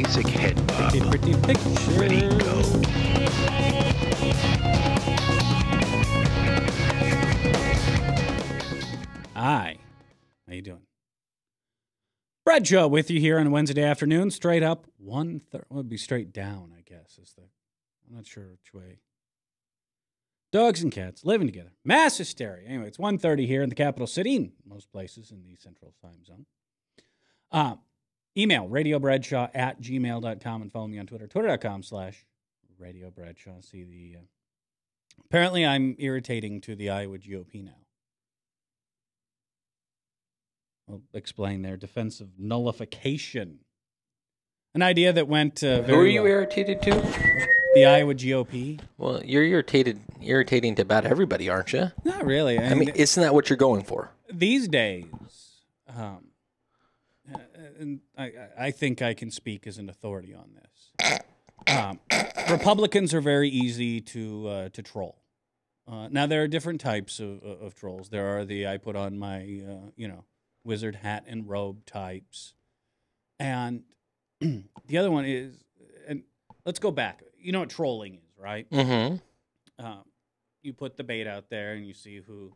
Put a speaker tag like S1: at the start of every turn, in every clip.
S1: basic head bob.
S2: Pretty picture.
S1: Ready, go.
S2: Hi. How you doing? Bradshaw with you here on Wednesday afternoon. Straight up, 1:30. Well, it'd be straight down, I guess. I'm not sure which way. Dogs and cats living together. Mass hysteria. Anyway, it's 1:30 here in the capital city, in most places in the central time zone. Email radiobradshaw@gmail.com and follow me on Twitter, twitter.com/radiobradshaw. See the... apparently, I'm irritating to the Iowa GOP now. I'll explain their defensive nullification. An idea that went very
S3: Who are you
S2: well.
S3: irritated to?
S2: The Iowa GOP.
S3: Well, you're irritating to about everybody, aren't you?
S2: Not really.
S3: I mean, isn't that what you're going for?
S2: These days, and I think I can speak as an authority on this. Republicans are very easy to troll. Now, there are different types of trolls. There are the I put on my, wizard hat and robe types. And the other one is, and let's go back. You know what trolling is, right?
S3: Mm-hmm.
S2: You put the bait out there and you see who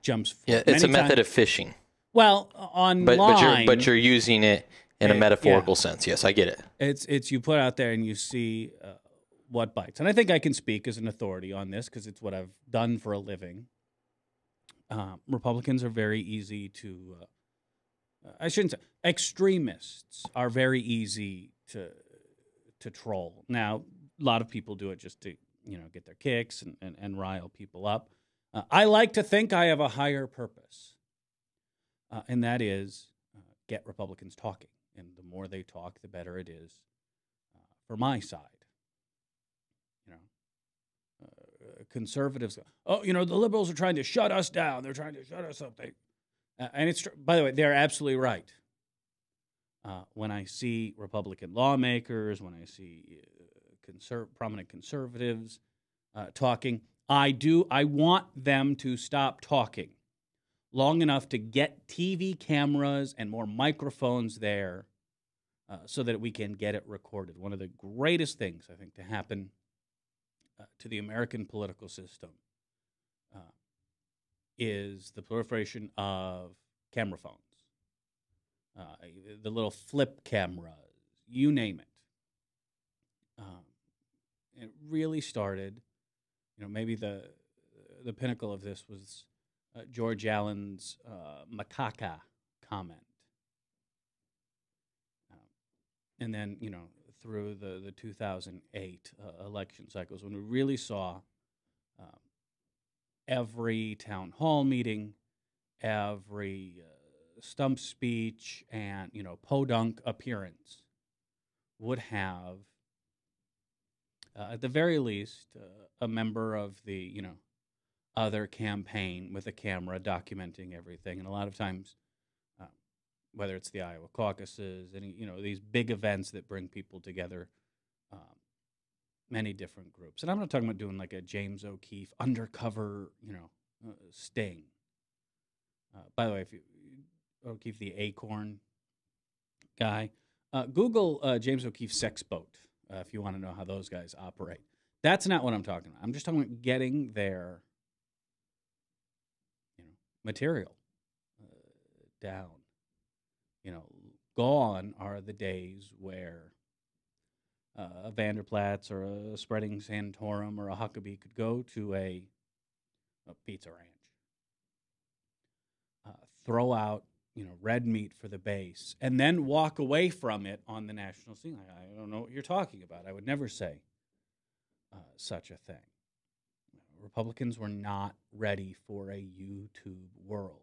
S2: jumps.
S3: Yeah, it's a method of fishing.
S2: Well, online.
S3: But you're using it in a metaphorical sense. Yes, I get it.
S2: It's you put out there and you see what bites. And I think I can speak as an authority on this because it's what I've done for a living. Republicans are very easy to... I shouldn't say extremists are very easy to troll. Now, a lot of people do it just to get their kicks and rile people up. I like to think I have a higher purpose, and that is get Republicans talking. And the more they talk, the better it is for my side. Conservatives go, the liberals are trying to shut us down. They're trying to shut us up. And it's, by the way, they're absolutely right. When I see Republican lawmakers, when I see prominent conservatives talking, I want them to stop talking long enough to get TV cameras and more microphones there so that we can get it recorded. One of the greatest things, I think, to happen to the American political system is the proliferation of camera phones, the little flip cameras, you name it. It really started, maybe the pinnacle of this was George Allen's macaca comment. And then, through the 2008 election cycles, when we really saw every town hall meeting, every stump speech, and podunk appearance would have, at the very least, a member of the other campaign with a camera documenting everything. And a lot of times, whether it's the Iowa caucuses, these big events that bring people together, many different groups. And I'm not talking about doing like a James O'Keefe undercover, sting. By the way, if O'Keefe, the Acorn guy, Google James O'Keefe sex boat if you want to know how those guys operate. That's not what I'm talking about. I'm just talking about getting their, material down. Gone are the days where a Vanderplatz or a Spreading Santorum or a Huckabee could go to a pizza ranch, throw out, red meat for the base, and then walk away from it on the national scene. I don't know what you're talking about. I would never say such a thing. Republicans were not ready for a YouTube world.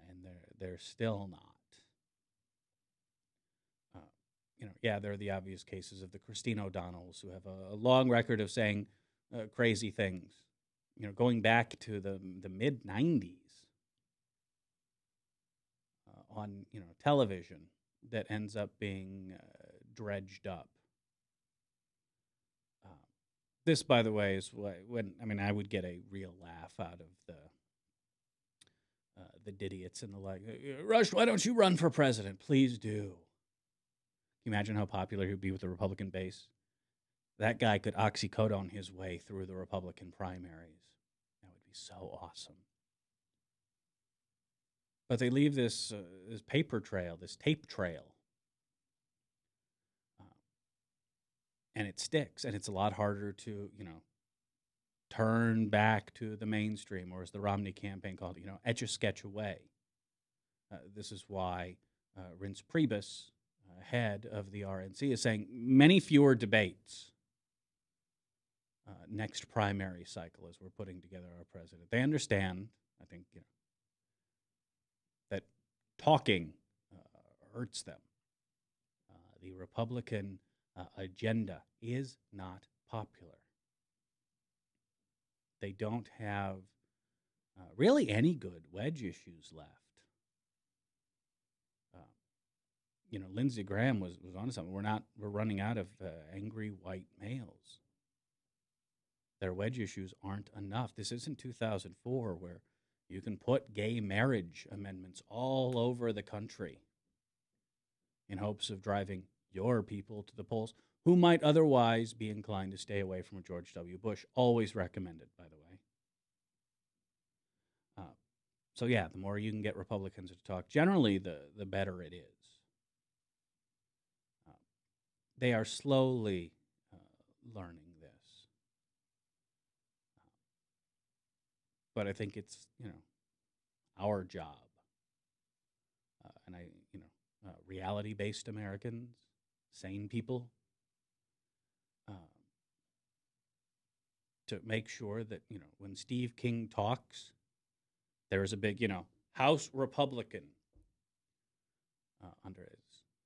S2: And they're still not. There are the obvious cases of the Christine O'Donnells who have a long record of saying crazy things, going back to the mid-'90s on, television that ends up being dredged up. This, by the way, is when I would get a real laugh out of the Didiots and the like. Rush, why don't you run for president? Please do. you imagine how popular he would be with the Republican base? That guy could oxycodone his way through the Republican primaries. That would be so awesome. But they leave this paper trail, this tape trail, and it sticks. And it's a lot harder to, turn back to the mainstream, or as the Romney campaign called it, etch a sketch away. This is why Reince Priebus, head of the RNC, is saying many fewer debates next primary cycle as we're putting together our president. They understand, I think, that talking hurts them. The Republican agenda is not popular. They don't have really any good wedge issues left. Lindsey Graham was onto something. We're running out of angry white males. Their wedge issues aren't enough. This isn't 2004 where you can put gay marriage amendments all over the country in hopes of driving your people to the polls who might otherwise be inclined to stay away from George W. Bush. Always recommended, by the way. So yeah, the more you can get Republicans to talk, generally the better it is. They are slowly learning this. But I think it's, our job. Reality-based Americans, sane people, to make sure that, when Steve King talks, there is a big, House Republican under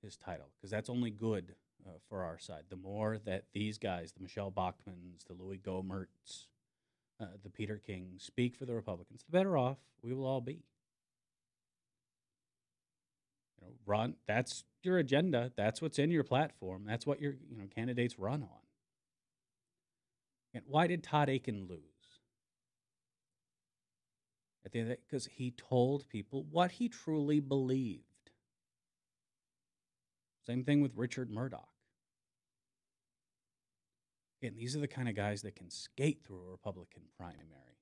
S2: his title, because that's only good for our side. The more that these guys, the Michelle Bachmans, the Louis Gohmerts, the Peter King, speak for the Republicans, the better off we will all be. Run. That's your agenda. That's what's in your platform. That's what your candidates run on. And why did Todd Aiken lose? At the end of the day, because he told people what he truly believed. Same thing with Richard Murdoch. Again, these are the kind of guys that can skate through a Republican primary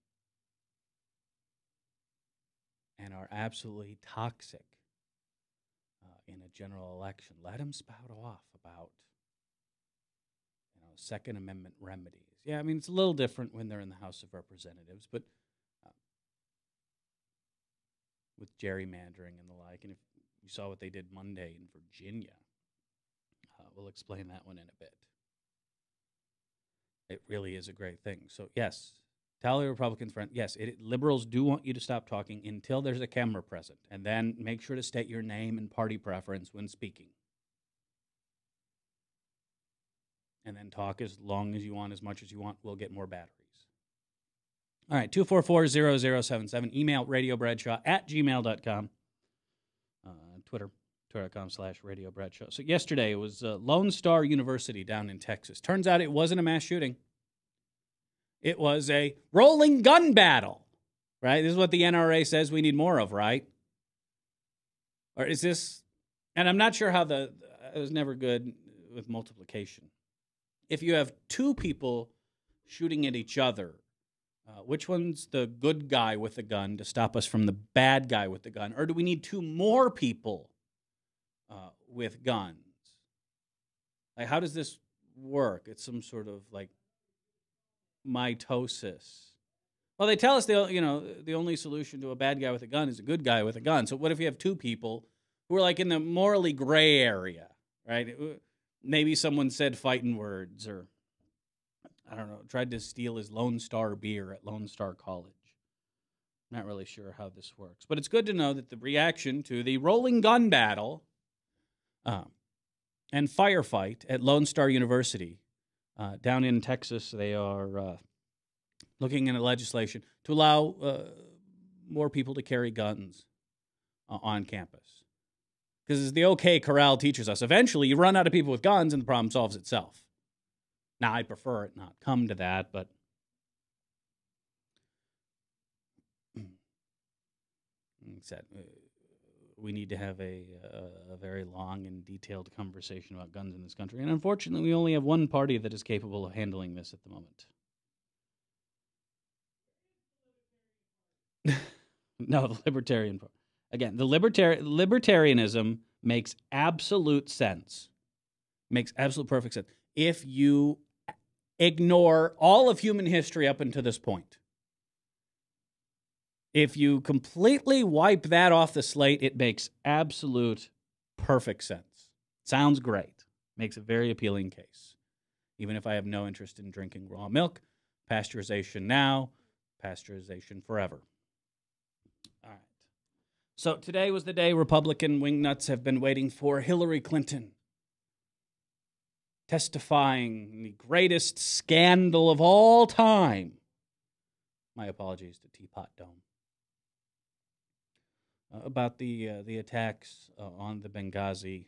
S2: and are absolutely toxic in a general election. Let them spout off about Second Amendment remedies. Yeah, I mean, it's a little different when they're in the House of Representatives, but with gerrymandering and the like, and if you saw what they did Monday in Virginia, we'll explain that one in a bit. It really is a great thing. So, yes, tell the Republicans, friend, yes, liberals do want you to stop talking until there's a camera present, and then make sure to state your name and party preference when speaking. And then talk as long as you want, as much as you want. We'll get more batteries. All right, 244-0077. Email radiobradshaw@gmail.com. Twitter.com/Radio Bradshaw. So yesterday it was Lone Star University down in Texas. Turns out it wasn't a mass shooting. It was a rolling gun battle, right? This is what the NRA says we need more of, right? Or is this, and I'm not sure how I was never good with multiplication. If you have two people shooting at each other, which one's the good guy with the gun to stop us from the bad guy with the gun? Or do we need two more people with guns? Like, how does this work? It's some sort of like mitosis. Well, they tell us the only solution to a bad guy with a gun is a good guy with a gun. So what if you have two people who are like in the morally gray area, right? Maybe someone said fighting words, or I don't know, tried to steal his Lone Star beer at Lone Star College. Not really sure how this works. But it's good to know that the reaction to the rolling gun battle and firefight at Lone Star University down in Texas, they are looking into legislation to allow more people to carry guns on campus. Because as the OK Corral teaches us, eventually you run out of people with guns and the problem solves itself. Now, I'd prefer it not come to that, but we need to have a very long and detailed conversation about guns in this country. And unfortunately, we only have one party that is capable of handling this at the moment. No, the libertarian part. Again, the libertarianism makes absolute sense. Makes absolute perfect sense. If you ignore all of human history up until this point, if you completely wipe that off the slate, it makes absolute perfect sense. Sounds great. Makes a very appealing case. Even if I have no interest in drinking raw milk, pasteurization now, pasteurization forever. All right. So today was the day Republican wingnuts have been waiting for. Hillary Clinton testifying in the greatest scandal of all time. My apologies to Teapot Dome. About the attacks on the Benghazi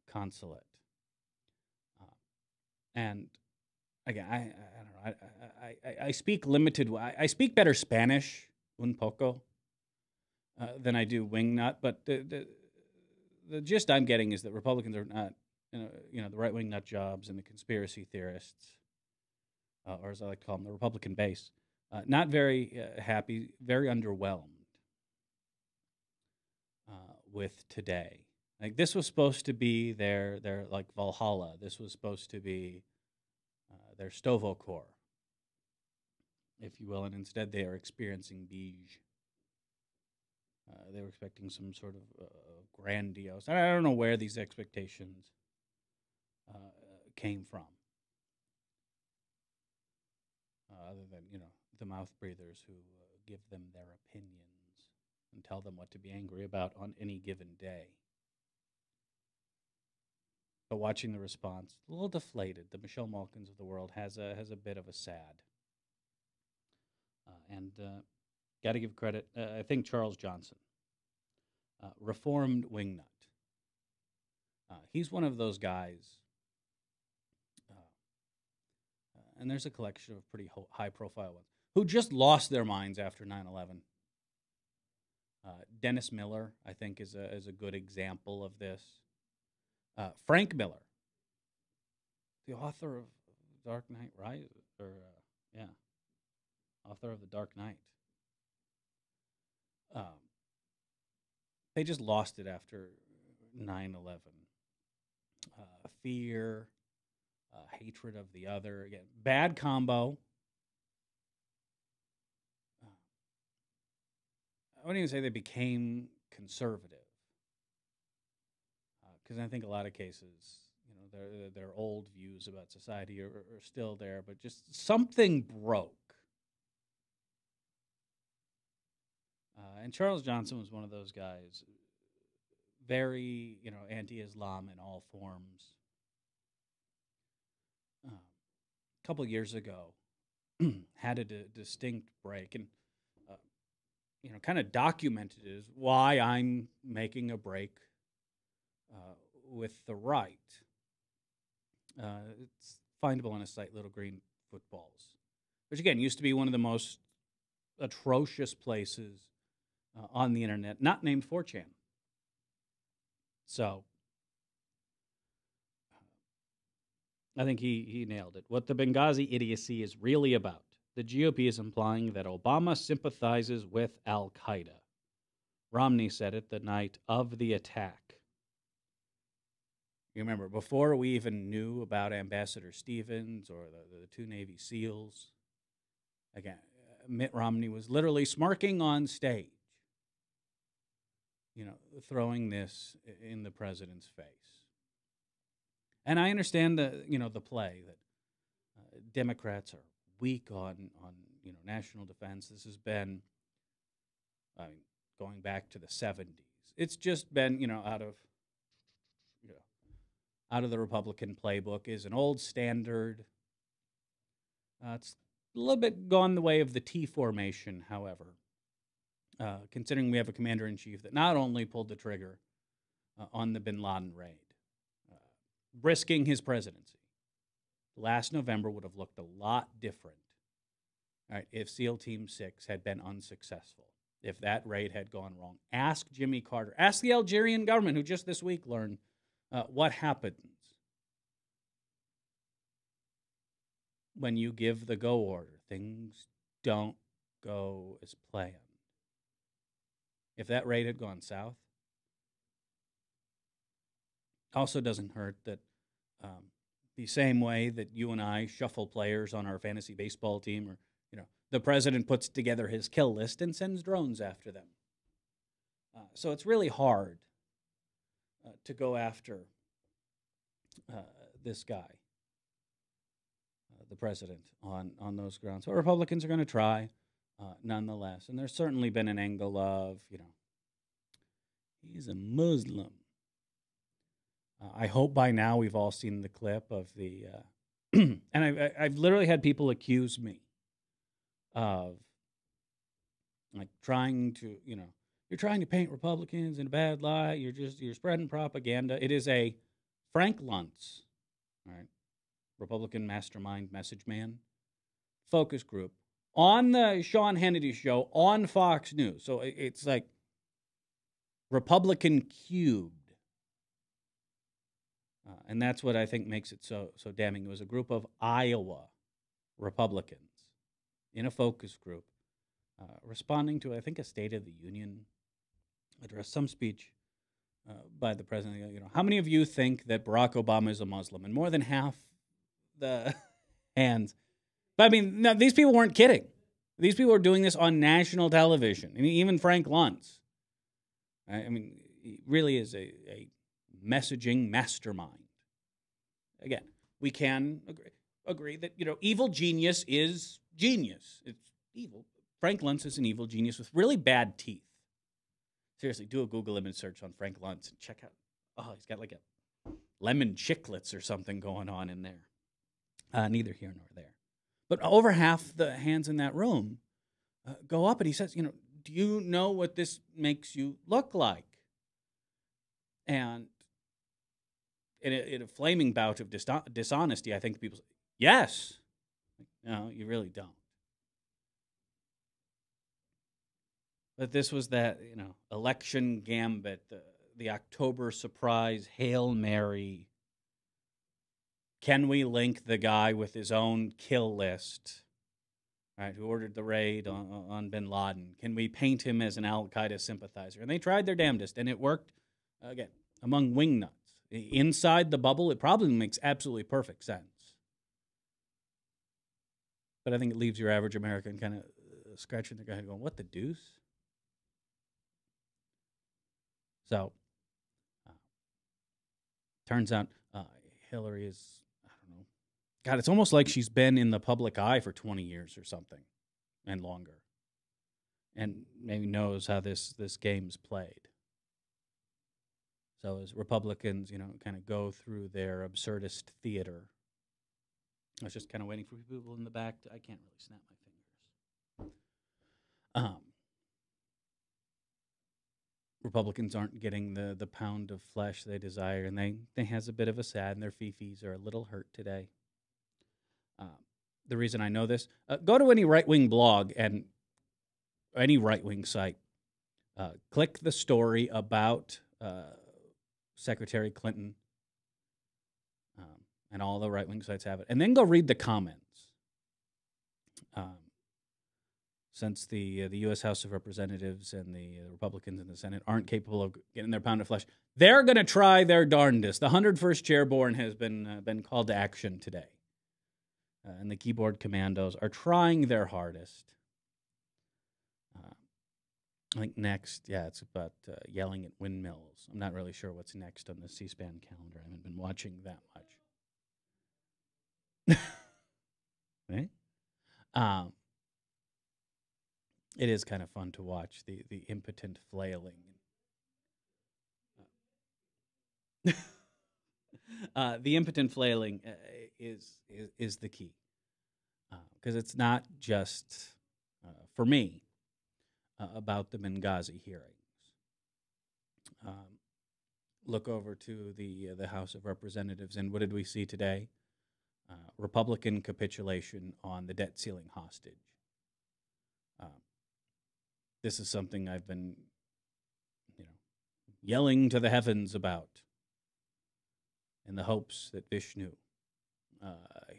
S2: consulate. And again, I don't know. I speak limited. I speak better Spanish, un poco, than I do wingnut. But the gist I'm getting is that Republicans are not, the right wing nut jobs and the conspiracy theorists, or as I like to call them, the Republican base, not very happy, very underwhelmed with today. Like, this was supposed to be their like Valhalla. This was supposed to be their Sto-vo-kor, if you will, and instead they are experiencing Beige. They were expecting some sort of grandiose. I don't know where these expectations came from, other than the mouth breathers who give them their opinions and tell them what to be angry about on any given day. But watching the response, a little deflated. The Michelle Malkins of the world has a bit of a sad. And got to give credit. I think Charles Johnson, reformed wingnut. He's one of those guys, and there's a collection of pretty high-profile ones, who just lost their minds after 9/11. Dennis Miller, I think, is a good example of this. Frank Miller, the author of Dark Knight Rises, author of The Dark Knight. They just lost it after 9/11. Fear, hatred of the other. Again, bad combo. I wouldn't even say they became conservative, because I think a lot of cases, their old views about society are still there, but just something broke. And Charles Johnson was one of those guys, very, anti-Islam in all forms. A couple years ago, had a distinct break, and kind of documented it as why I'm making a break with the right. It's findable on a site, Little Green Footballs, which again used to be one of the most atrocious places on the internet, not named 4chan. So I think he nailed it. What the Benghazi idiocy is really about. The GOP is implying that Obama sympathizes with al-Qaeda. Romney said it the night of the attack. You remember, before we even knew about Ambassador Stevens or the two Navy SEALs, again, Mitt Romney was literally smirking on stage, throwing this in the president's face. And I understand the play that Democrats are weak on national defense. This has been, going back to the 70s. It's just been, out of the Republican playbook, is an old standard. It's a little bit gone the way of the T formation, however, considering we have a commander-in-chief that not only pulled the trigger on the bin Laden raid, risking his presidency. Last November would have looked a lot different, all right, if SEAL Team 6 had been unsuccessful. if that raid had gone wrong. Ask Jimmy Carter. Ask the Algerian government, who just this week learned what happens when you give the go order. Things don't go as planned. If that raid had gone south, also doesn't hurt that the same way that you and I shuffle players on our fantasy baseball team, or the president puts together his kill list and sends drones after them. So it's really hard to go after this guy, the president, on those grounds. So Republicans are going to try, nonetheless. And there's certainly been an angle of, he's a Muslim. I hope by now we've all seen the clip of the, and I've literally had people accuse me of, like, trying to, you're trying to paint Republicans in a bad light. You're spreading propaganda. It is a Frank Luntz, all right, Republican mastermind message man, focus group on the Sean Hannity show on Fox News. So it's like Republican cubed. And that's what I think makes it so damning. It was a group of Iowa Republicans in a focus group responding to, I think, a State of the Union address, some speech by the president. How many of you think that Barack Obama is a Muslim? And more than half the hands. But I mean, no, these people weren't kidding. These people were doing this on national television. I mean, even Frank Luntz. I mean, he really is a messaging mastermind. Again, we can agree that, evil genius is genius. It's evil. Frank Luntz is an evil genius with really bad teeth. Seriously, do a Google image search on Frank Luntz and check out, he's got like a lemon chiclets or something going on in there. Neither here nor there. But over half the hands in that room go up, and he says, do you know what this makes you look like? And in a flaming bout of dishonesty, I think people say, yes. No, you really don't. But this was that, election gambit, the October surprise Hail Mary. Can we link the guy with his own kill list, right, who ordered the raid on bin Laden? Can we paint him as an al-Qaeda sympathizer? And they tried their damnedest, and it worked, again, among wingnuts. Inside the bubble, it probably makes absolutely perfect sense. But I think it leaves your average American kind of scratching their head going, what the deuce? So, turns out Hillary is, I don't know, God, it's almost like she's been in the public eye for 20 years or something, and longer. And maybe knows how this game's played. So as Republicans, kind of go through their absurdist theater, I was just kind of waiting for people in the back. I can't really snap my fingers. Republicans aren't getting the pound of flesh they desire, and they has a bit of a sad, and their fifis are a little hurt today. The reason I know this, go to any right-wing blog and any right-wing site, click the story about Secretary Clinton, and all the right-wing sites have it, and then go read the comments. Since the U.S. House of Representatives and the Republicans in the Senate aren't capable of getting their pound of flesh, they're going to try their darndest. The 101st Chairborne has been called to action today, and the keyboard commandos are trying their hardest. I think next, it's about yelling at windmills. I'm not really sure what's next on the C-SPAN calendar. I haven't been watching that much. Right? It is kind of fun to watch the impotent flailing. The impotent flailing is the key, because it's not just for me about the Benghazi hearings. Look over to the House of Representatives, and what did we see today? Republican capitulation on the debt ceiling hostage. this is something I've been, yelling to the heavens about in the hopes that Vishnu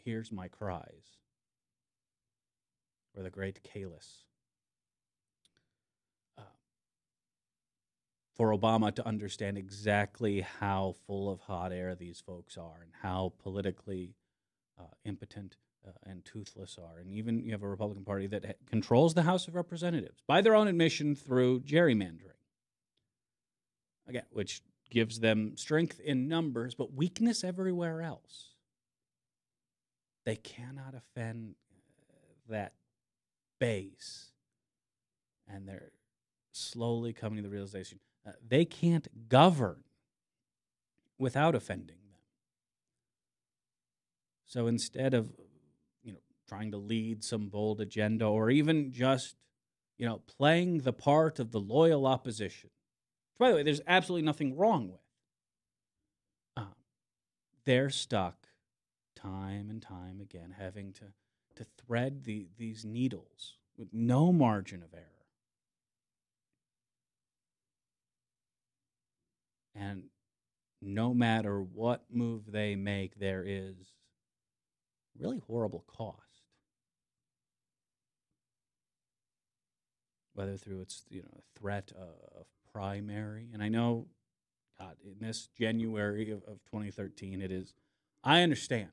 S2: hears my cries, or the great Kailas. For Obama to understand exactly how full of hot air these folks are and how politically impotent and toothless are. And even you have a Republican Party that controls the House of Representatives by their own admission through gerrymandering. Again, which gives them strength in numbers, but weakness everywhere else. They cannot offend that base. And they're slowly coming to the realization they can't govern without offending them. So instead of, trying to lead some bold agenda or even just, playing the part of the loyal opposition, which, by the way, there's absolutely nothing wrong with, they're stuck time and time again having to thread these needles with no margin of error. And no matter what move they make, there is really horrible cost. Whether through its threat of primary, and I know, God, in this January of 2013, it is. I understand,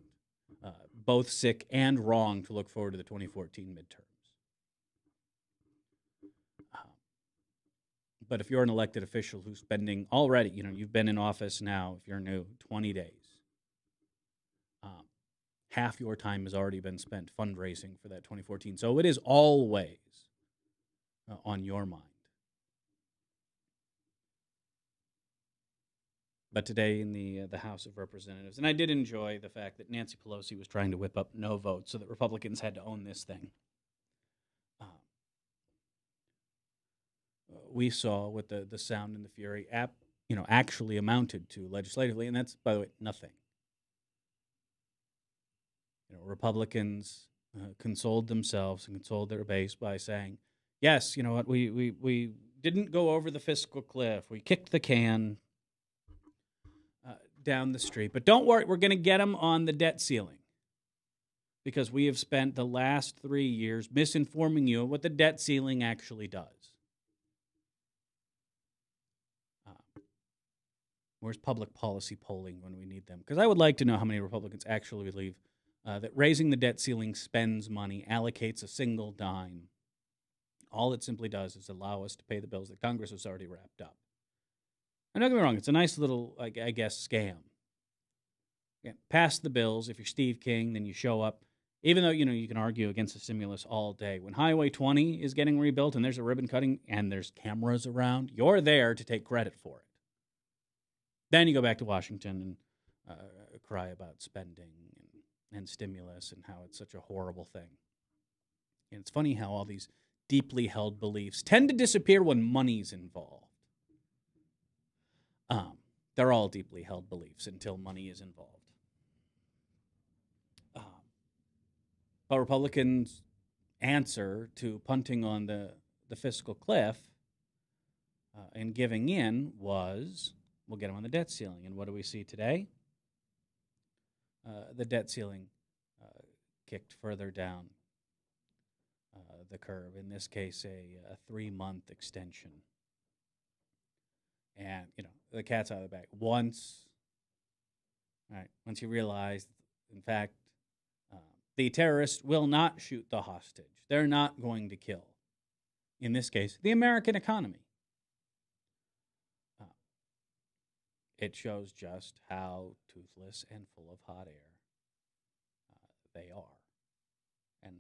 S2: both sick and wrong to look forward to the 2014 midterms. But if you're an elected official who's spending already, you've been in office now, if you're new, 20 days, half your time has already been spent fundraising for that 2014. So it is always on your mind. But today in the House of Representatives, and I did enjoy the fact that Nancy Pelosi was trying to whip up no votes so that Republicans had to own this thing. We saw what the sound and the fury actually amounted to legislatively, and that's, by the way, nothing. Republicans consoled themselves and consoled their base by saying, yes, you know what, we didn't go over the fiscal cliff. We kicked the can down the street. But don't worry, we're going to get them on the debt ceiling, because we have spent the last 3 years misinforming you of what the debt ceiling actually does. Where's public policy polling when we need them? Because I would like to know how many Republicans actually believe that raising the debt ceiling spends money, allocates a single dime. All it simply does is allow us to pay the bills that Congress has already wrapped up. And don't get me wrong, it's a nice little, I guess, scam. Again, pass the bills. If you're Steve King, then you show up. Even though, you can argue against the stimulus all day. When Highway 20 is getting rebuilt and there's a ribbon cutting and there's cameras around, you're there to take credit for it. Then you go back to Washington and cry about spending and stimulus and how it's such a horrible thing. And it's funny how all these deeply held beliefs tend to disappear when money's involved. They're all deeply held beliefs until money is involved. But Republicans' answer to punting on the fiscal cliff and giving in was, we'll get them on the debt ceiling. And what do we see today? The debt ceiling kicked further down the curve. In this case, a 3-month extension. And, the cat's out of the bag. Once you realize, in fact, the terrorist will not shoot the hostage. They're not going to kill, in this case, the American economy. It shows just how toothless and full of hot air they are. And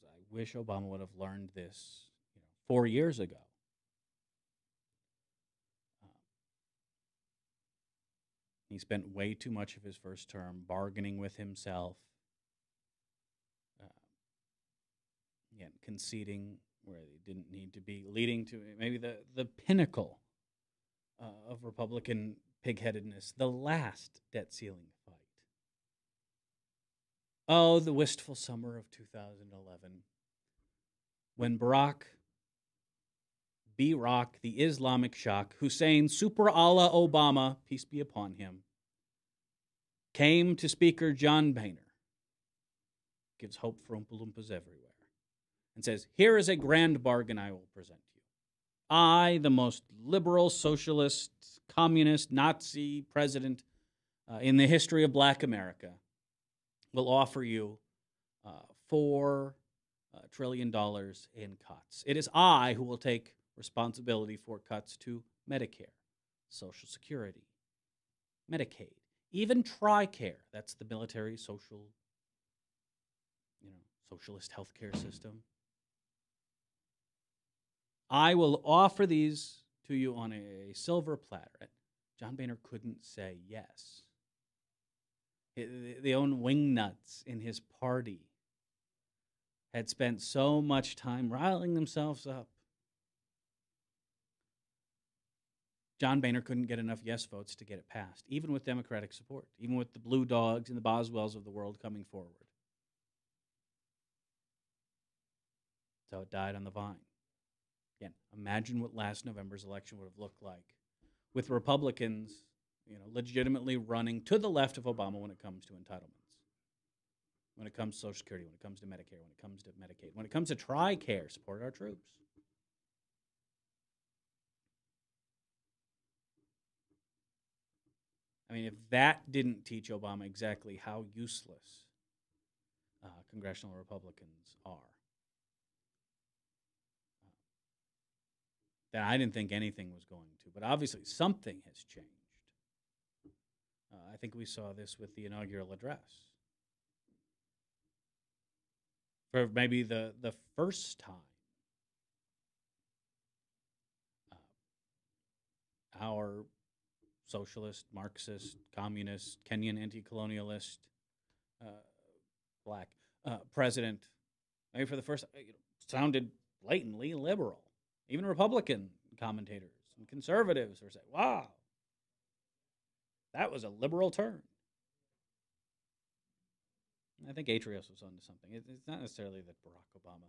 S2: I wish Obama would have learned this 4 years ago. He spent way too much of his first term bargaining with himself, conceding where he didn't need to be, leading to maybe the pinnacle of Republican pigheadedness, the last debt ceiling fight. Oh, the wistful summer of 2011, when Barack B-Rock, the Islamic Shock, Hussein Super Allah Obama, peace be upon him, came to Speaker John Boehner, gives hope for Oompa Loompas everywhere, and says, here is a grand bargain I will present to you. I, the most liberal, socialist, communist, Nazi president in the history of black America, will offer you $4 trillion in cuts. It is I who will take responsibility for cuts to Medicare, Social Security, Medicaid, even TRICARE. That's the military social, socialist healthcare system. I will offer these to you on a silver platter. John Boehner couldn't say yes. The own wingnuts in his party had spent so much time riling themselves up. John Boehner couldn't get enough yes votes to get it passed, even with Democratic support, even with the Blue Dogs and the Boswells of the world coming forward. So it died on the vine. Again, imagine what last November's election would have looked like with Republicans, legitimately running to the left of Obama when it comes to entitlements, when it comes to Social Security, when it comes to Medicare, when it comes to Medicaid, when it comes to TRICARE, support our troops. I mean, if that didn't teach Obama exactly how useless congressional Republicans are, then I didn't think anything was going to. But obviously something has changed. I think we saw this with the inaugural address. For maybe the first time, our socialist, Marxist, communist, Kenyan anti-colonialist, black president, maybe for the first time, sounded blatantly liberal. Even Republican commentators and conservatives were saying, wow, that was a liberal turn. I think Atrios was onto something. It's not necessarily that Barack Obama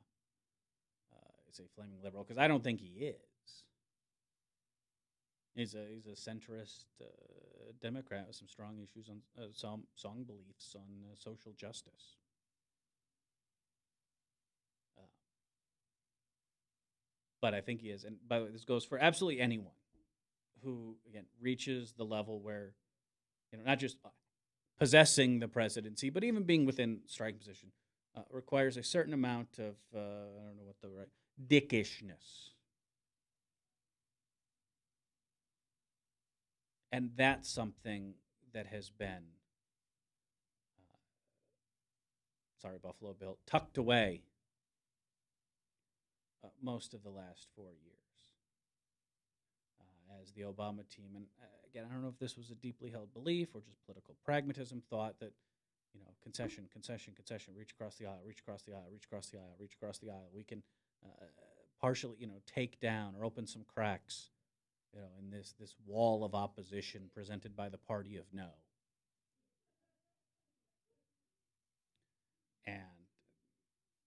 S2: is a flaming liberal, because I don't think he is. He's a centrist Democrat with some strong issues on strong beliefs on social justice. But I think he is, and by the way, this goes for absolutely anyone who, again, reaches the level where, not just possessing the presidency, but even being within striking position, requires a certain amount of, I don't know what the right, dickishness. And that's something that has been, Buffalo Bill, tucked away most of the last 4 years as the Obama team. And again, I don't know if this was a deeply held belief or just political pragmatism, thought that, concession, reach across the aisle, reach across the aisle, reach across the aisle, reach across the aisle. We can partially, take down or open some cracks, in this wall of opposition presented by the party of no. And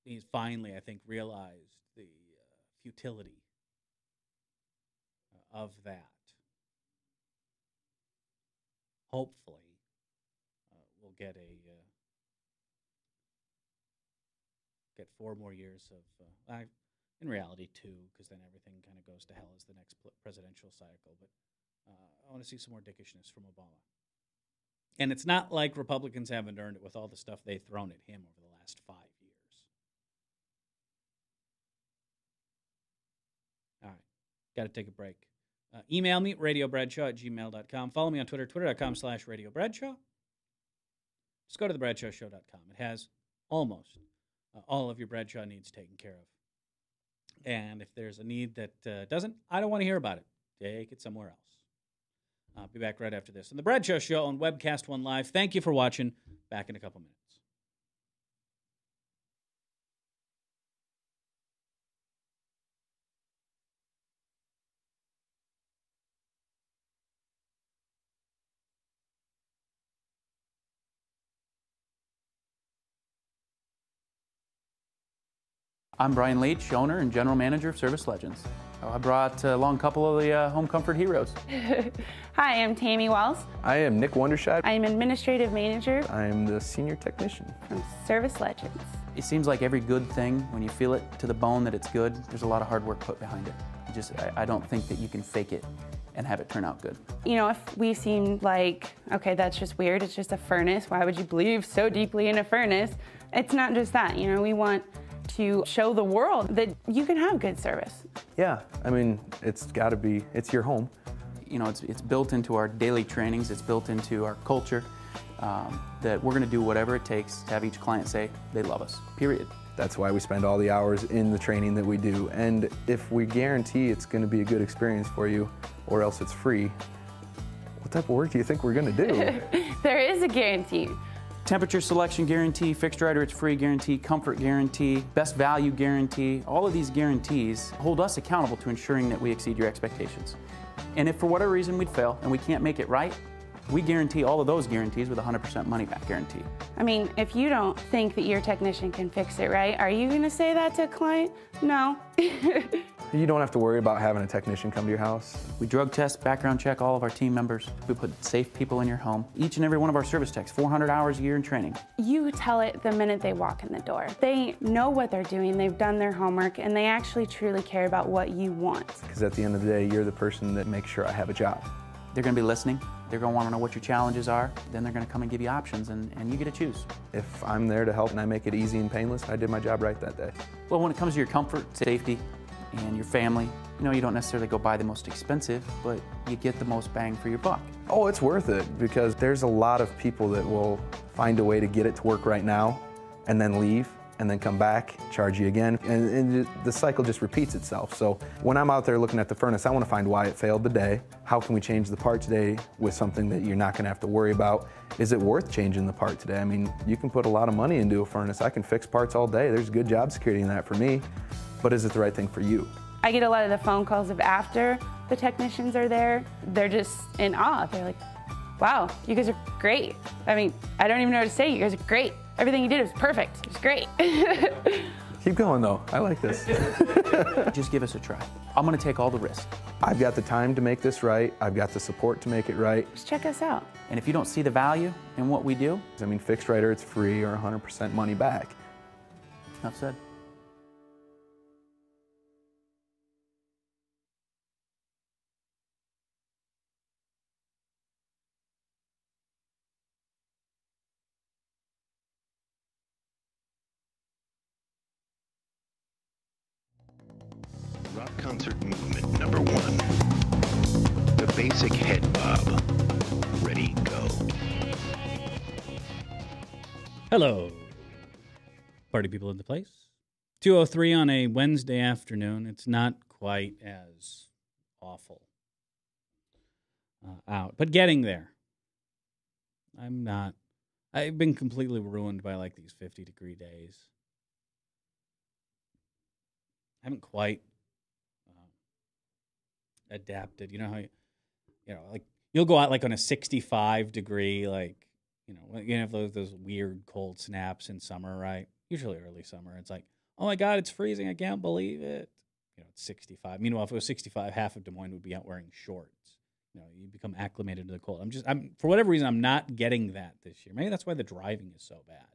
S2: he's finally, I think, realized the futility of that. Hopefully, we'll get get 4 more years of, in reality 2, because then everything kind of goes to hell as the next presidential cycle. But I want to see some more dickishness from Obama. And it's not like Republicans haven't earned it with all the stuff they've thrown at him over the last 5 years. All right, got to take a break. Email me, radiobradshaw@gmail.com. Follow me on Twitter, twitter.com/radiobradshaw. Just go to thebradshawshow.com. It has almost all of your Bradshaw needs taken care of. And if there's a need that doesn't, I don't want to hear about it. Take it somewhere else. I'll be back right after this on The Bradshaw Show on Webcast One Live. Thank you for watching. Back in a couple minutes.
S1: I'm Brian Leach, owner and general manager of Service Legends. So I brought along a couple of the home comfort heroes.
S4: Hi, I'm Tammy Wells.
S5: I am Nick Wondershad.
S4: I am Administrative Manager
S5: I am the Senior Technician.
S4: from Service Legends.
S1: It seems like every good thing, when you feel it to the bone that it's good, there's a lot of hard work put behind it. I don't think that you can fake it and have it turn out good.
S4: You know, if we seem like, okay, that's just weird, it's just a furnace, why would you believe so deeply in a furnace? It's not just that, you know, we want to show the world that you can have good service.
S5: Yeah, I mean, it's got to be, it's your home.
S1: You know, it's built into our daily trainings, it's built into our culture, that we're gonna do whatever it takes to have each client say they love us, period.
S5: That's why we spend all the hours in the training that we do. And if we guarantee it's going to be a good experience for you, or else it's free, what type of work do you think we're going to do?
S4: There is a guarantee.
S1: Temperature selection guarantee, fixed right or it's free guarantee, comfort guarantee, best value guarantee. All of these guarantees hold us accountable to ensuring that we exceed your expectations. And if for whatever reason we'd fail and we can't make it right, we guarantee all of those guarantees with a 100% money back guarantee.
S4: I mean, if you don't think that your technician can fix it right, are you gonna say that to a client? No.
S5: You don't have to worry about having a technician come to your house.
S1: We drug test, background check all of our team members. We put safe people in your home. Each and every one of our service techs, 400 hours a year in training.
S4: You tell it the minute they walk in the door. They know what they're doing, they've done their homework, and they actually truly care about what you want.
S5: Because at the end of the day, you're the person that makes sure I have a job.
S1: They're gonna be listening. They're gonna wanna know what your challenges are. Then they're gonna come and give you options, and you get to choose.
S5: If I'm there to help and I make it easy and painless, I did my job right that day.
S1: Well, when it comes to your comfort, safety, and your family, you know, you don't necessarily go buy the most expensive, but you get the most bang for your buck.
S5: Oh, it's worth it, because there's a lot of people that will find a way to get it to work right now and then leave and then come back, charge you again, and the cycle just repeats itself. So when I'm out there looking at the furnace, I want to find why it failed today. How can we change the part today with something that you're not going to have to worry about? Is it worth changing the part today? I mean, you can put a lot of money into a furnace. I can fix parts all day. There's good job security in that for me, but is it the right thing for you?
S4: I get a lot of the phone calls of after the technicians are there. They're just in awe. They're like, wow, you guys are great. I mean, I don't even know what to say. You guys are great. Everything you did was perfect. It was great.
S5: Keep going though, I like this.
S1: Just give us a try. I'm gonna take all the risk.
S5: I've got the time to make this right. I've got the support to make it right.
S4: Just check us out.
S1: And if you don't see the value in what we do,
S5: I mean, fixed right or it's free or 100% money back.
S1: enough said.
S6: Rock concert movement number 1. The basic head bob. Ready, go.
S2: Hello, party people in the place. 2:03 on a Wednesday afternoon. It's not quite as awful out, but getting there. I've been completely ruined by like these 50-degree days. I haven't quite adapted. You know how like you'll go out like on a 65-degree, like, you have those weird cold snaps in summer, right? Usually early summer. It's like, oh my God, it's freezing. I can't believe it. It's 65. Meanwhile, if it was 65, half of Des Moines would be out wearing shorts. You become acclimated to the cold. I'm for whatever reason, I'm not getting that this year. Maybe that's why the driving is so bad.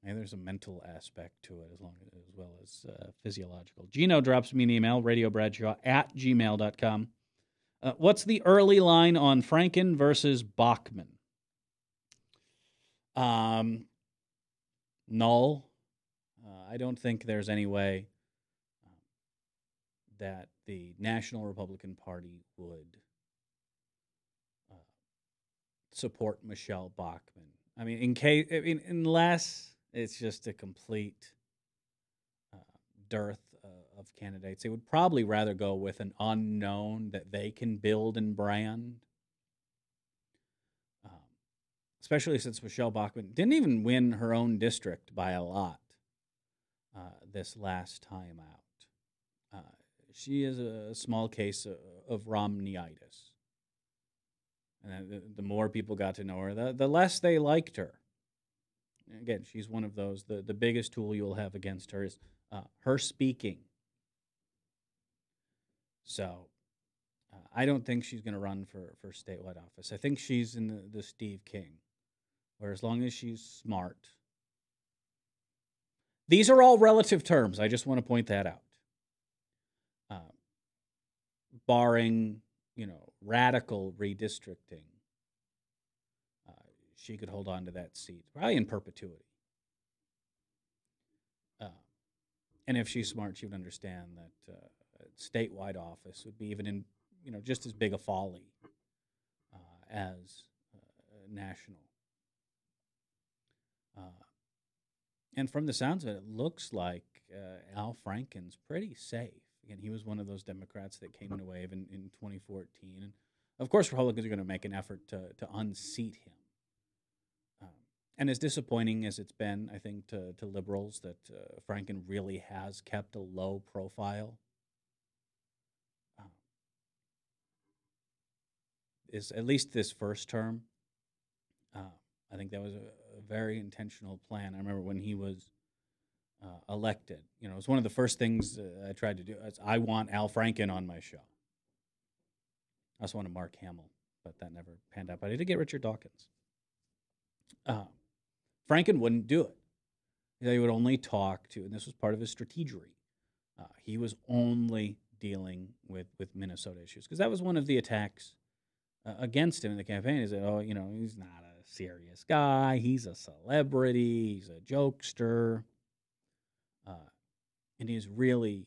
S2: Maybe there's a mental aspect to it as well as physiological. Gino drops me an email, radiobradshaw@gmail.com. What's the early line on Franken versus Bachman? Null. I don't think there's any way that the National Republican Party would support Michelle Bachmann. I mean, unless it's just a complete dearth of candidates, they would probably rather go with an unknown that they can build and brand. Especially since Michelle Bachmann didn't even win her own district by a lot this last time out. She is a small case of Romneyitis. And the more people got to know her, the less they liked her. Again, she's one of those. The biggest tool you'll have against her is her speaking. So I don't think she's going to run for statewide office. I think she's in the Steve King, where as long as she's smart. These are all relative terms. I just want to point that out. Barring, radical redistricting, she could hold on to that seat, probably in perpetuity. And if she's smart, she would understand that statewide office would be even in, just as big a folly as national. And from the sounds of it, it looks like Al Franken's pretty safe. Again, he was one of those Democrats that came in a wave in 2014. And of course, Republicans are going to make an effort to unseat him. And as disappointing as it's been, I think, to liberals that Franken really has kept a low profile, is at least this first term. I think that was a very intentional plan. I remember when he was elected. It was one of the first things I tried to do. I want Al Franken on my show. I also wanted Mark Hamill, but that never panned out. But I did get Richard Dawkins. Franken wouldn't do it. He would only talk to, and this was part of his strategery. He was only dealing with Minnesota issues because that was one of the attacks against him in the campaign. Is that he's not a serious guy. He's a celebrity. He's a jokester. And he's really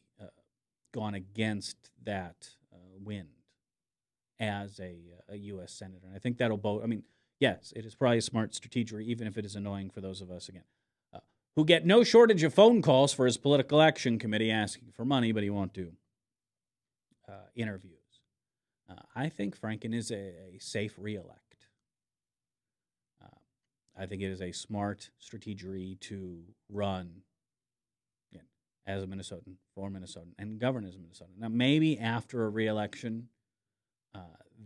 S2: gone against that wind as a U.S. Senator. And I think that'll both, yes, it is probably a smart strategy, even if it is annoying for those of us, again, who get no shortage of phone calls for his political action committee asking for money, but he won't do interviews. I think Franken is a safe reelect. I think it is a smart strategy to run as a Minnesotan, for Minnesotan, and govern as a Minnesotan. Now, maybe after a re-election,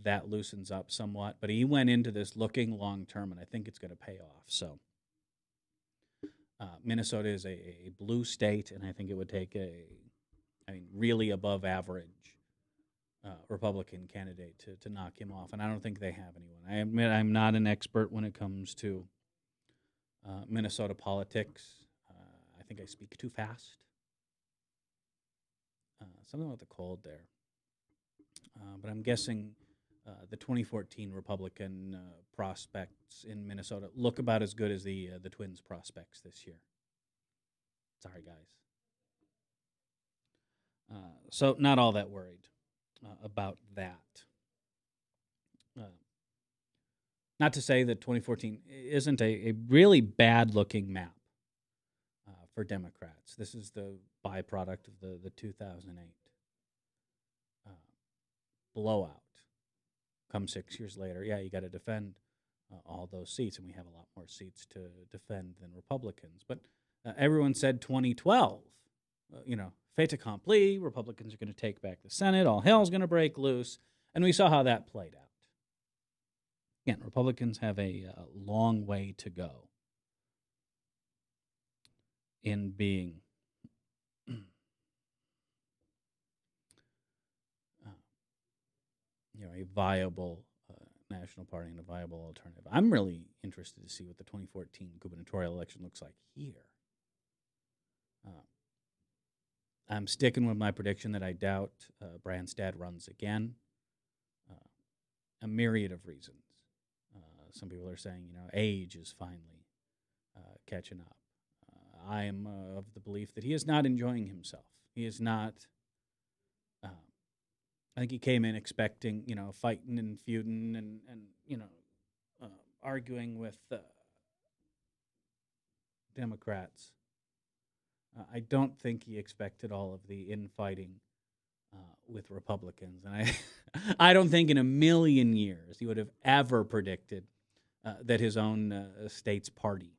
S2: that loosens up somewhat, but he went into this looking long-term, and I think it's going to pay off. So Minnesota is a blue state, and I think it would take really above-average Republican candidate to knock him off, and I don't think they have anyone. I admit I'm not an expert when it comes to Minnesota politics. I think I speak too fast. Something with the cold there. But I'm guessing the 2014 Republican prospects in Minnesota look about as good as the Twins prospects this year. Sorry, guys. So not all that worried about that. Not to say that 2014 isn't a really bad-looking map for Democrats. This is the byproduct of the 2008 blowout. Come 6 years later, you got to defend all those seats, and we have a lot more seats to defend than Republicans. But everyone said 2012, fait accompli, Republicans are going to take back the Senate, all hell's going to break loose, and we saw how that played out. Again, Republicans have a long way to go in being a viable national party and a viable alternative. I'm really interested to see what the 2014 gubernatorial election looks like here. I'm sticking with my prediction that I doubt Branstad runs again. A myriad of reasons. Some people are saying, age is finally catching up. I am of the belief that he is not enjoying himself. He is not. I think he came in expecting, fighting and feuding and arguing with Democrats. I don't think he expected all of the infighting with Republicans. And I don't think in a million years he would have ever predicted that his own state's party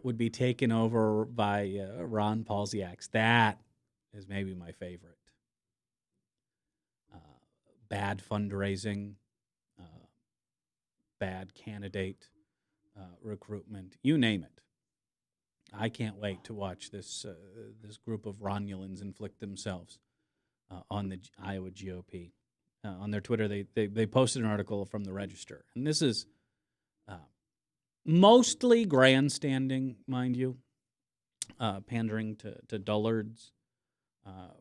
S2: would be taken over by Ron Palciaks. That is maybe my favorite. Bad fundraising, bad candidate recruitment, you name it. I can't wait to watch this group of Romulans inflict themselves on the Iowa GOP. On their Twitter, they posted an article from the Register. And this is mostly grandstanding, mind you, pandering to dullards.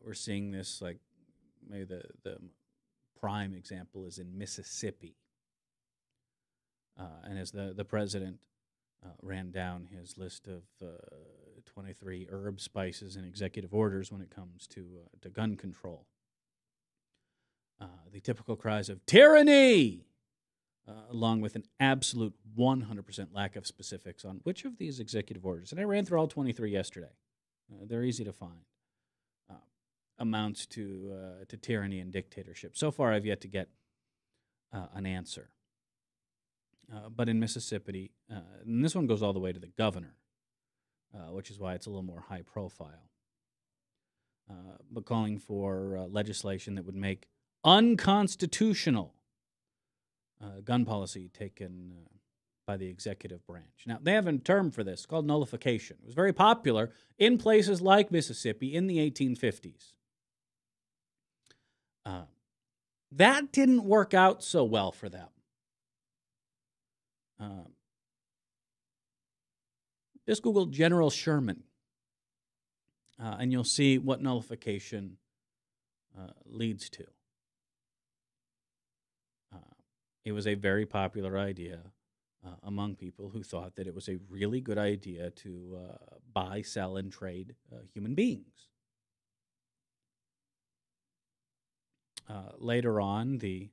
S2: We're seeing this, like, maybe the prime example is in Mississippi. And as the president ran down his list of 23 herb spices and executive orders when it comes to gun control, the typical cries of tyranny, along with an absolute 100% lack of specifics on which of these executive orders, and I ran through all 23 yesterday, they're easy to find, amounts to tyranny and dictatorship. So far, I've yet to get an answer. But in Mississippi, and this one goes all the way to the governor, which is why it's a little more high profile, but calling for legislation that would make unconstitutional gun policy taken by the executive branch. Now, they have a term for this called nullification. It was very popular in places like Mississippi in the 1850s. That didn't work out so well for them. Just Google General Sherman, and you'll see what nullification leads to. It was a very popular idea among people who thought that it was a really good idea to buy, sell, and trade human beings. Later on, the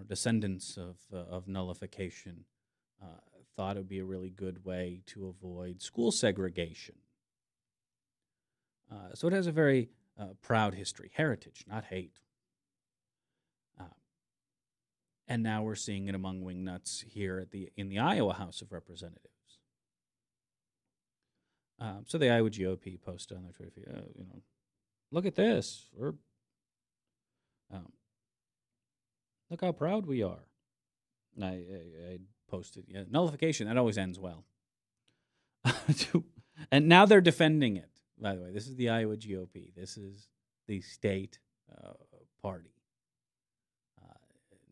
S2: descendants of nullification thought it would be a really good way to avoid school segregation. So it has a very proud history, heritage, not hate. And now we're seeing it among wingnuts here in the Iowa House of Representatives. So the Iowa GOP posted on their Twitter feed, look at this. Look how proud we are. And I posted, nullification, that always ends well. And now they're defending it. By the way, this is the Iowa GOP. This is the state party.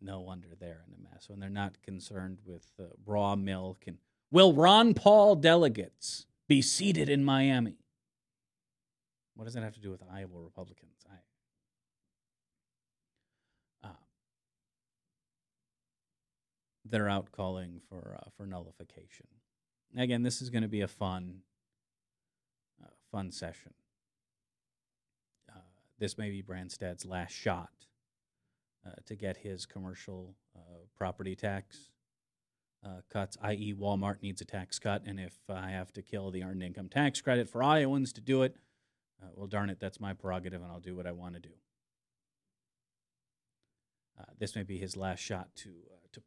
S2: No wonder they're in a mess. When they're not concerned with raw milk and will Ron Paul delegates be seated in Miami? What does that have to do with Iowa Republicans? They're out calling for nullification. Again, this is going to be a fun session. This may be Branstad's last shot to get his commercial property tax cuts, i.e. Walmart needs a tax cut, and if I have to kill the earned income tax credit for Iowans to do it, well, darn it, that's my prerogative, and I'll do what I want to do. This may be his last shot to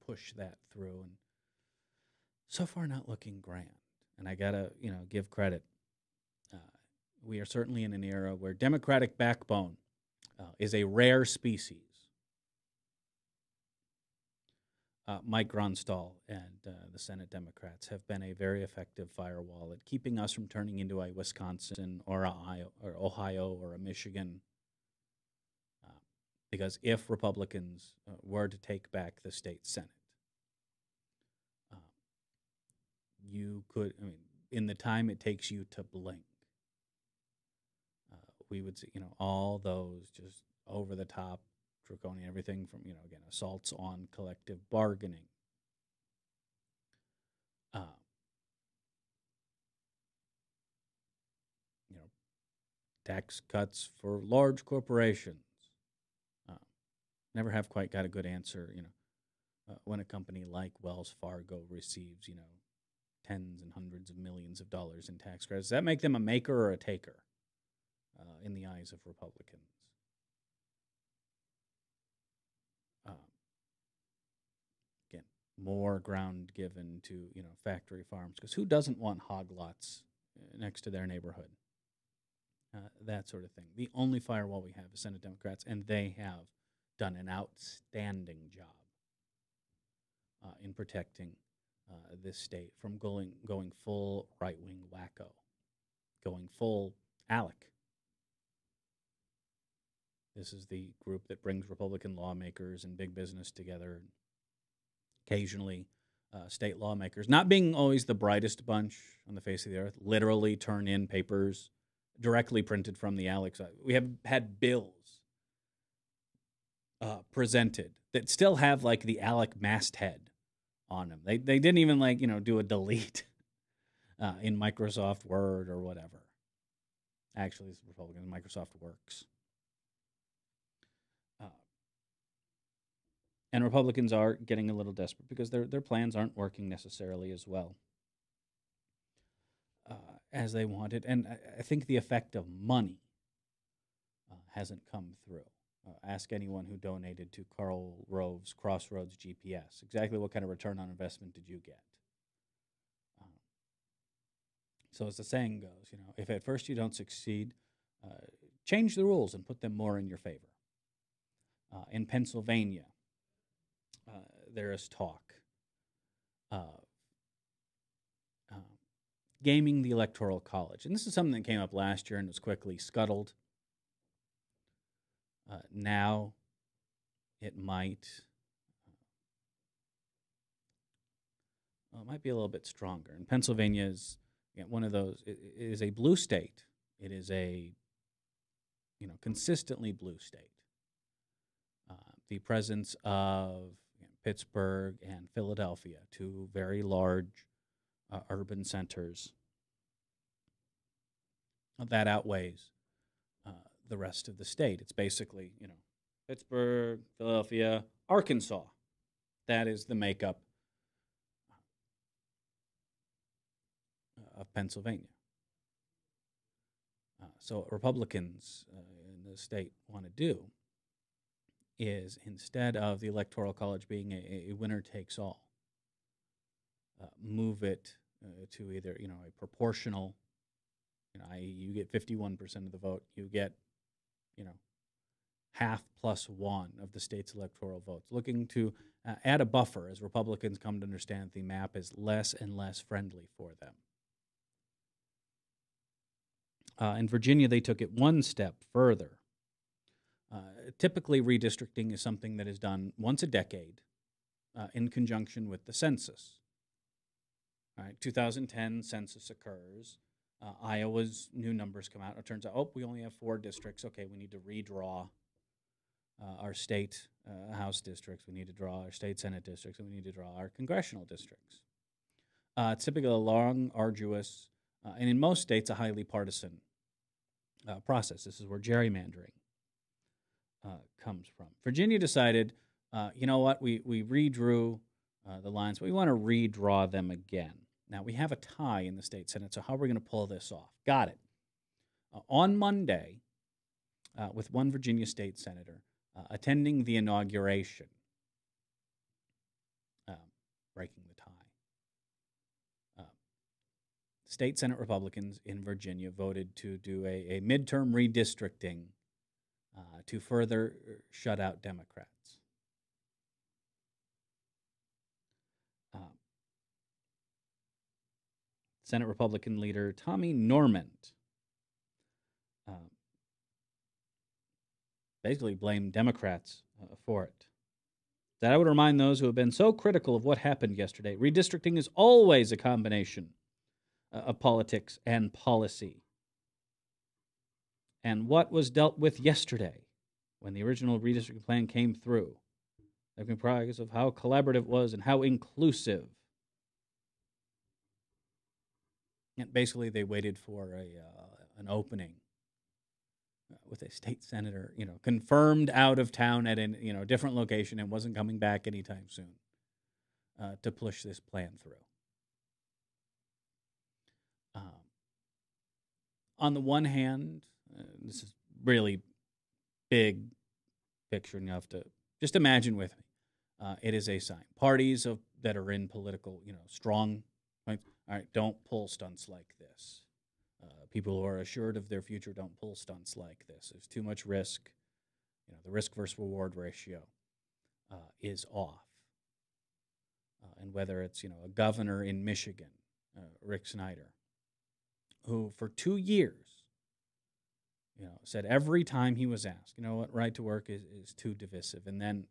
S2: push that through, and so far not looking grand. And I gotta give credit. We are certainly in an era where Democratic backbone is a rare species. Mike Grunstall and the Senate Democrats have been a very effective firewall at keeping us from turning into a Wisconsin or Ohio or a Michigan. Because if Republicans were to take back the state Senate, you could, in the time it takes you to blink, we would see, all those just over the top, draconian, everything from, again, assaults on collective bargaining. Tax cuts for large corporations. Never have quite got a good answer, when a company like Wells Fargo receives, tens and hundreds of millions of dollars in tax credits. Does that make them a maker or a taker in the eyes of Republicans? Again, more ground given to, factory farms, because who doesn't want hog lots next to their neighborhood? That sort of thing. The only firewall we have is Senate Democrats, and they have done an outstanding job in protecting this state from going full right-wing wacko, going full Alec. This is the group that brings Republican lawmakers and big business together, occasionally state lawmakers, not being always the brightest bunch on the face of the earth, literally turn in papers directly printed from the ALEC. We have had bills presented that still have like the ALEC masthead on them. They didn't even do a delete in Microsoft Word or whatever. Actually, it's Republican. Microsoft Works. And Republicans are getting a little desperate because their plans aren't working necessarily as well as they wanted. And I think the effect of money hasn't come through. Ask anyone who donated to Karl Rove's Crossroads GPS. Exactly what kind of return on investment did you get? So as the saying goes, if at first you don't succeed, change the rules and put them more in your favor. In Pennsylvania, there is talk of gaming the Electoral College. And this is something that came up last year and was quickly scuttled. Now it might be a little bit stronger. And Pennsylvania is one of those. It is a blue state. It is a consistently blue state. The presence of Pittsburgh and Philadelphia, two very large urban centers, that outweighs the rest of the state. It's basically, Pittsburgh, Philadelphia, Arkansas. That is the makeup of Pennsylvania. So what Republicans in the state want to do is, instead of the Electoral College being a winner-takes-all, move it to either, a proportional, i.e. you get 51% of the vote, you get, half plus one of the state's electoral votes, looking to add a buffer as Republicans come to understand the map is less and less friendly for them. In Virginia, they took it one step further. Typically, redistricting is something that is done once a decade in conjunction with the census. All right, 2010 census occurs. Iowa's new numbers come out. It turns out, we only have 4 districts. Okay, we need to redraw our state House districts. We need to draw our state Senate districts, and we need to draw our congressional districts. It's typically a long, arduous, and in most states, a highly partisan process. This is where gerrymandering comes from. Virginia decided, you know what, we redrew the lines, but we want to redraw them again. Now, we have a tie in the state Senate, so how are we going to pull this off? Got it. On Monday, with one Virginia state senator attending the inauguration, breaking the tie, state Senate Republicans in Virginia voted to do a midterm redistricting to further shut out Democrats. Senate Republican leader Tommy Normant basically blamed Democrats for it. That I would remind those who have been so critical of what happened yesterday, redistricting is always a combination of politics and policy. And what was dealt with yesterday when the original redistricting plan came through, they're comprised of how collaborative it was and how inclusive. And basically, they waited for an opening with a state senator, confirmed out of town at a different location and wasn't coming back anytime soon to push this plan through. On the one hand, this is really big picture, and you have to just imagine with me. It is a sign. Parties that are in political, strong points. All right, don't pull stunts like this. People who are assured of their future don't pull stunts like this. There's too much risk. The risk versus reward ratio is off. And whether it's, a governor in Michigan, Rick Snyder, who for 2 years, said every time he was asked, what, right to work is too divisive. And then,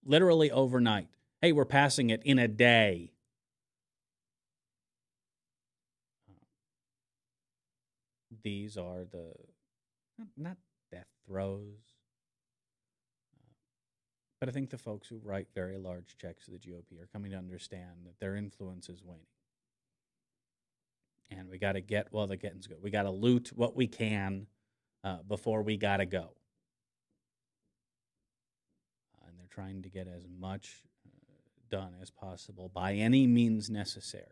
S2: literally overnight, hey, we're passing it in a day. These are the, not death throes, but I think the folks who write very large checks to the GOP are coming to understand that their influence is waning. And we got to get while the getting's good. We got to loot what we can before we got to go. And they're trying to get as much done as possible by any means necessary.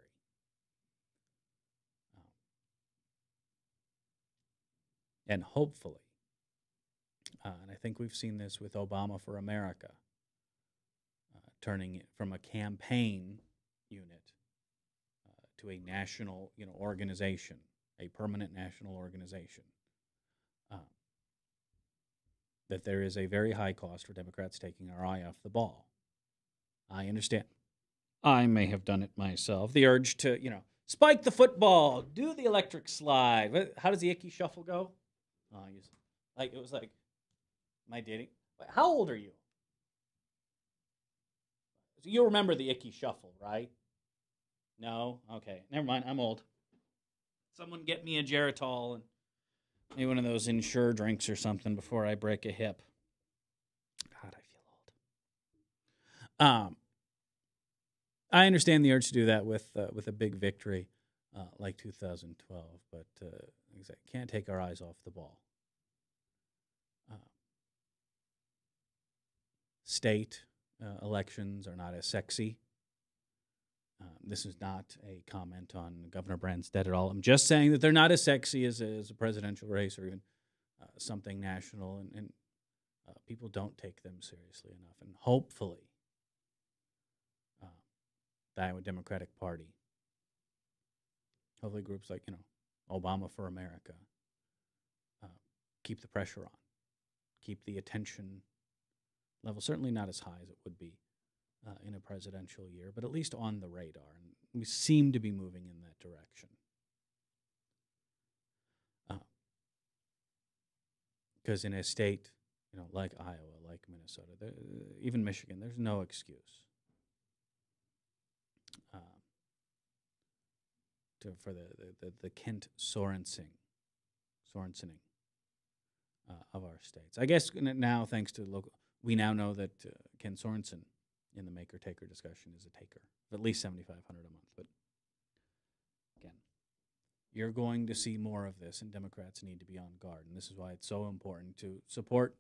S2: And hopefully, and I think we've seen this with Obama for America, turning it from a campaign unit to a national, organization, a permanent national organization, that there is a very high cost for Democrats taking our eye off the ball. I understand. I may have done it myself. The urge to, spike the football, do the electric slide. How does the icky shuffle go? It was like, am I dating? How old are you? So you remember the icky shuffle, right? No? Okay. Never mind. I'm old. Someone get me a Geritol and maybe one of those Ensure drinks or something before I break a hip. God, I feel old. I understand the urge to do that with a big victory like 2012, but can't take our eyes off the ball. State elections are not as sexy. This is not a comment on Governor Branstad at all. I'm just saying that they're not as sexy as a presidential race or even something national, and people don't take them seriously enough. And hopefully, the Iowa Democratic Party, hopefully groups like, Obama for America, keep the pressure on, keep the attention level, certainly not as high as it would be in a presidential year, but at least on the radar. And we seem to be moving in that direction. Because in a state, like Iowa, like Minnesota, even Michigan, there's no excuse for the Kent Sorensening of our states. I guess now, thanks to local, we now know that Ken Sorensen in the maker-taker discussion is a taker of at least $7,500 a month. But again, you're going to see more of this, and Democrats need to be on guard. And this is why it's so important to support.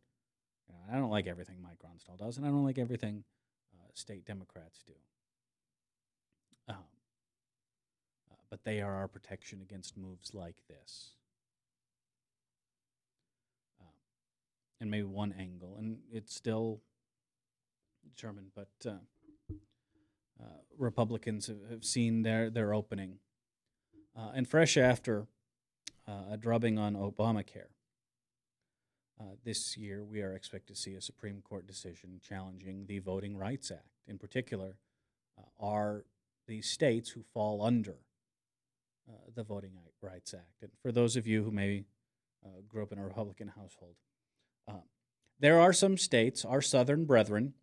S2: I don't like everything Mike Ronstall does, and I don't like everything state Democrats do. But they are our protection against moves like this. And maybe one angle, and it's still determined, but Republicans have seen their opening. And fresh after a drubbing on Obamacare, this year we are expected to see a Supreme Court decision challenging the Voting Rights Act. In particular, are the states who fall under the Voting Rights Act. And for those of you who maybe grew up in a Republican household, there are some states, our southern brethren,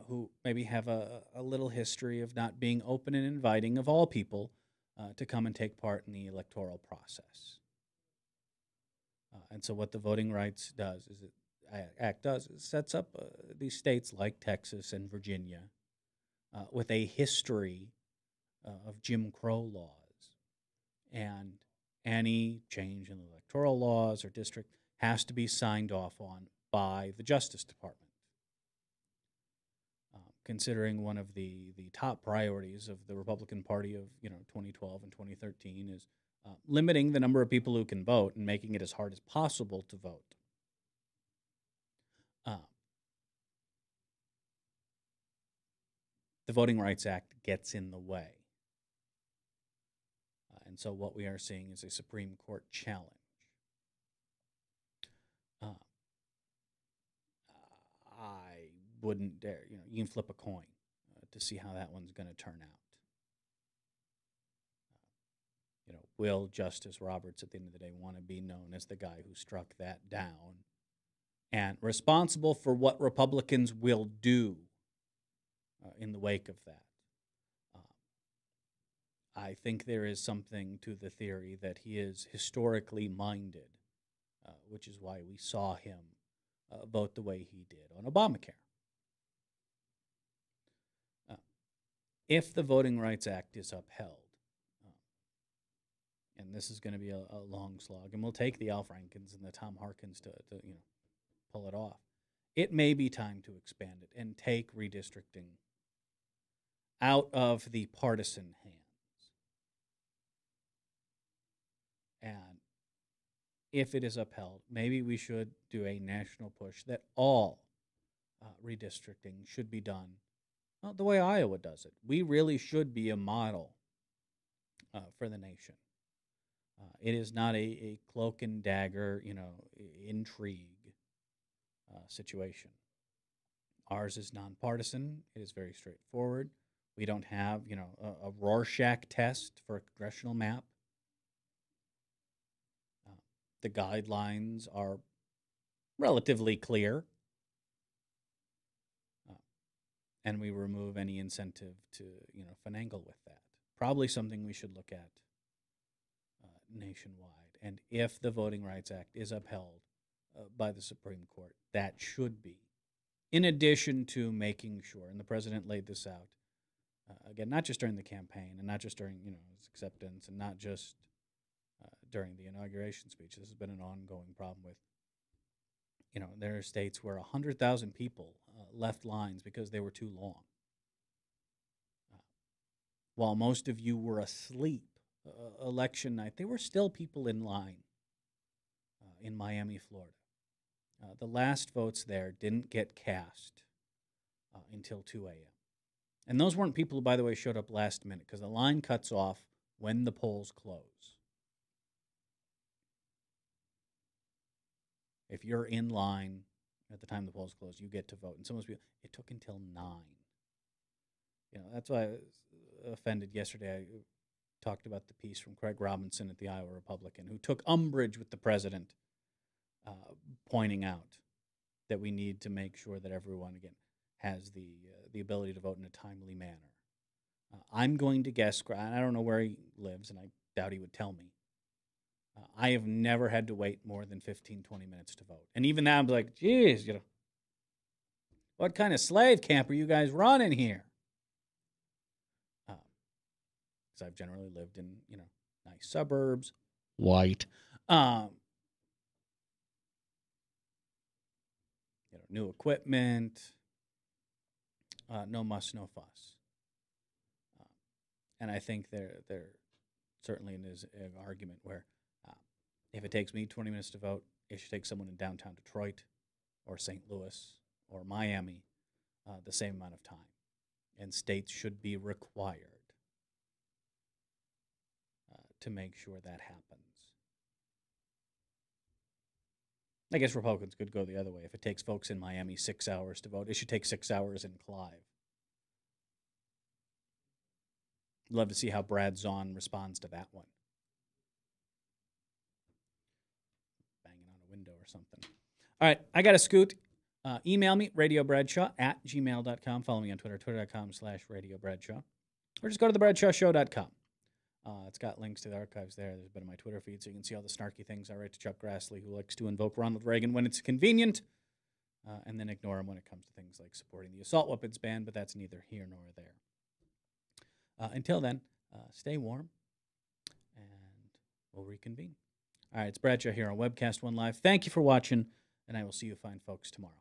S2: who maybe have a little history of not being open and inviting of all people to come and take part in the electoral process. And so what the Voting Rights Act does is sets up these states like Texas and Virginia with a history of Jim Crow laws. And any change in the electoral laws or district has to be signed off on by the Justice Department. Considering one of the top priorities of the Republican Party of 2012 and 2013 is limiting the number of people who can vote and making it as hard as possible to vote. The Voting Rights Act gets in the way. And so what we are seeing is a Supreme Court challenge. I wouldn't dare, you can flip a coin to see how that one's going to turn out. will Justice Roberts at the end of the day want to be known as the guy who struck that down and responsible for what Republicans will do in the wake of that? I think there is something to the theory that he is historically minded, which is why we saw him vote the way he did on Obamacare. If the Voting Rights Act is upheld, and this is going to be a long slog, and we'll take the Al Frankens and the Tom Harkins to pull it off, it may be time to expand it and take redistricting out of the partisan hands. And if it is upheld, maybe we should do a national push that all redistricting should be done the way Iowa does it. We really should be a model for the nation. It is not a cloak and dagger, intrigue situation. Ours is nonpartisan. It is very straightforward. We don't have, a Rorschach test for a congressional map. The guidelines are relatively clear, and we remove any incentive to, finagle with that. Probably something we should look at nationwide. And if the Voting Rights Act is upheld by the Supreme Court, that should be, in addition to making sure, and the president laid this out, again, not just during the campaign, and not just during, his acceptance, and not just during the inauguration speech. This has been an ongoing problem with, there are states where 100,000 people left lines because they were too long. While most of you were asleep election night, there were still people in line in Miami, Florida. The last votes there didn't get cast until 2 a.m. And those weren't people who, by the way, showed up last minute, because the line cuts off when the polls close. If you're in line at the time the polls close, you get to vote. And some of those people, it took until 9. That's why I was offended yesterday. I talked about the piece from Craig Robinson at the Iowa Republican, who took umbrage with the president pointing out that we need to make sure that everyone, again, has the ability to vote in a timely manner. I'm going to guess, and I don't know where he lives, and I doubt he would tell me, I have never had to wait more than 15, 20 minutes to vote. And even now I'm like, geez, what kind of slave camp are you guys running here? Because I've generally lived in, nice suburbs, white, new equipment, no muss, no fuss. And I think there certainly is an argument where if it takes me 20 minutes to vote, it should take someone in downtown Detroit or St. Louis or Miami the same amount of time. And states should be required to make sure that happens. I guess Republicans could go the other way. If it takes folks in Miami 6 hours to vote, it should take 6 hours in Clive. Love to see how Brad Zahn responds to that one. Banging on a window or something. All right, I got to scoot. Email me, radiobradshaw@gmail.com. Follow me on Twitter, twitter.com/radiobradshaw. Or just go to thebradshawshow.com. It's got links to the archives there. There's a bit of my Twitter feed, so you can see all the snarky things I write to Chuck Grassley, who likes to invoke Ronald Reagan when it's convenient, and then ignore him when it comes to things like supporting the assault weapons ban, but that's neither here nor there. Until then, stay warm, and we'll reconvene. All right, it's Bradshaw here on Webcast One Live. Thank you for watching, and I will see you fine folks tomorrow.